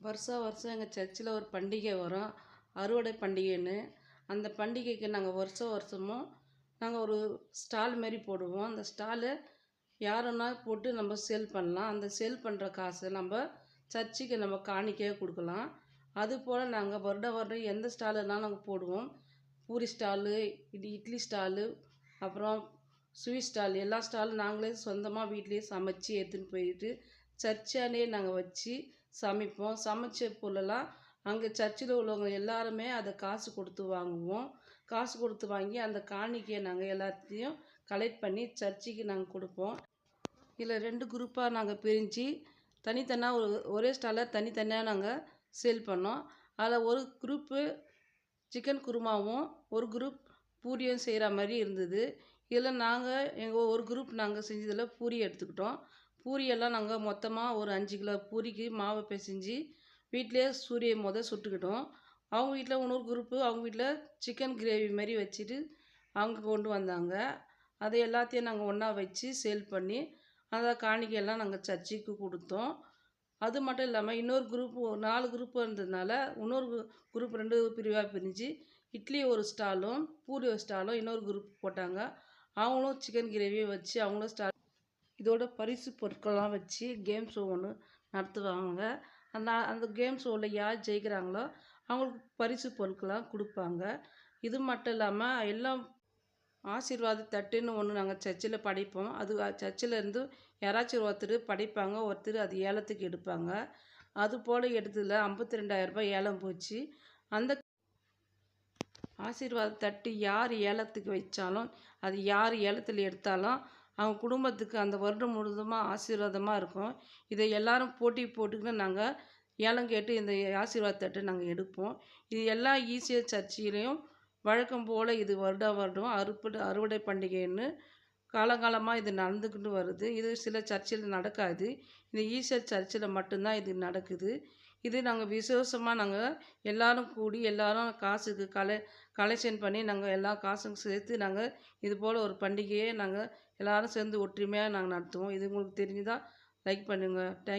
வருஷம் வருஷம் எங்கள் சர்ச்சில் ஒரு பண்டிகை வரும், அறுவடை பண்டிகைன்னு. அந்த பண்டிகைக்கு நாங்கள் வருஷம் வருஷமும் நாங்கள் ஒரு ஸ்டால் மாரி போடுவோம். அந்த ஸ்டாலு யாருன்னா போட்டு நம்ம சேல் பண்ணலாம். அந்த சேல் பண்ணுற காசை நம்ம சர்ச்சுக்கு நம்ம காணிக்கையாக கொடுக்கலாம். அதுபோல் நாங்கள் வருடம் வருடம் எந்த ஸ்டாலுனாலும் நாங்கள் போடுவோம். பூரி ஸ்டாலு, இட்லி ஸ்டாலு, அப்புறம் ஸ்வீட் ஸ்டால், எல்லா ஸ்டாலும் நாங்களே சொந்தமாக வீட்லேயே சமைச்சு எடுத்துன்னு போயிட்டு சர்ச்சானே நாங்கள் வச்சு சமைப்போம். சமைச்ச பொருளெல்லாம் அங்கே சர்ச்சில் உள்ளவங்க எல்லாருமே அதை காசு கொடுத்து வாங்குவோம். காசு கொடுத்து வாங்கி அந்த காணிக்கையை நாங்கள் எல்லாத்தையும் கலெக்ட் பண்ணி சர்ச்சுக்கு நாங்கள் கொடுப்போம். இதில் 2 குரூப்பாக நாங்கள் பிரிஞ்சு தனித்தனியாக ஒரே ஸ்டாலில் தனித்தனியாக நாங்கள் சேல் பண்ணோம். அதில் ஒரு குரூப்பு சிக்கன் குருமாவும் ஒரு குரூப் பூரியும் செய்கிற மாதிரி இருந்தது. இதில் நாங்கள் ஒரு குரூப் நாங்கள் செஞ்சதில் பூரி எடுத்துக்கிட்டோம். பூரியெல்லாம் நாங்கள் மொத்தமாக ஒரு 5 கிலோ பூரிக்கு மாவை பிசைஞ்சு வீட்டிலே சுட்டுக்கிட்டோம். அவங்க வீட்டில் இன்னொரு குரூப்பு அவங்க வீட்டில் சிக்கன் கிரேவி மாதிரி வச்சுட்டு அவங்க கொண்டு வந்தாங்க. அதை எல்லாத்தையும் நாங்கள் ஒன்றா வச்சு சேல் பண்ணி அந்த காணிக்கையெல்லாம் நாங்கள் சர்ச்சுக்கு கொடுத்தோம். அது மட்டும் இல்லாமல் இன்னொரு குரூப் 4 குரூப் இருந்ததுனால இன்னொரு குரூப் 2 பிரிவாக பிரிஞ்சு இட்லி ஒரு ஸ்டாலும் பூரி ஒரு ஸ்டாலும் இன்னொரு குரூப் போட்டாங்க. அவங்களும் சிக்கன் கிரேவியை வச்சு அவங்களும் ஸ்டால் இதோட பரிசு பொருட்கள்லாம் வச்சு கேம் ஷோ ஒன்று நடத்துவாங்க. அந்த கேம் ஷோவில் யார் ஜெயிக்கிறாங்களோ அவங்களுக்கு பரிசு பொருட்கள்லாம் கொடுப்பாங்க. இது மட்டும் இல்லாமல் எல்லாம் ஆசீர்வாத தட்டுன்னு ஒன்று நாங்கள் சர்ச்சில் படைப்போம். அது சர்ச்சில் இருந்து யாராச்சும் ஒருத்தர் படைப்பாங்க, ஒருத்தர் அது ஏலத்துக்கு எடுப்பாங்க. அது போல் எடுத்ததில் 52,000 ரூபாய் ஏலம் போச்சு. அந்த ஆசீர்வாத தட்டு யார் ஏலத்துக்கு வச்சாலும் அது யார் ஏலத்தில் எடுத்தாலும் அவங்க குடும்பத்துக்கு அந்த வருடம் முழுவதுமாக ஆசீர்வாதமாக இருக்கும். இதை எல்லாரும் போட்டி போட்டுக்கின்னு நாங்கள் ஏலம் கேட்டு இந்த ஆசீர்வாத தட்டை நாங்கள் எடுப்போம். இது எல்லா ஈசிஆர் சர்ச்சிலையும் வழக்கம் போல் இது வருடம் அறுவடை பண்டிகைன்னு காலங்காலமாக இது நடந்துக்கிட்டு வருது. இது சில சர்ச்சில் நடக்காது. இந்த ஈசிஆர் சர்ச்சில் மட்டும்தான் இது நடக்குது. இது நாங்கள் விசேஷமாக நாங்கள் எல்லோரும் கூடி எல்லோரும் காசுக்கு கலெக்ஷன் பண்ணி நாங்கள் எல்லா காசும் சேர்த்து நாங்கள் இது போல் ஒரு பண்டிகையை நாங்கள் எல்லோரும் சேர்ந்து ஒற்றுமையாக நாங்கள் நடத்துவோம். இது உங்களுக்கு தெரிஞ்சுதா லைக் பண்ணுங்கள். தேங்க்யூ.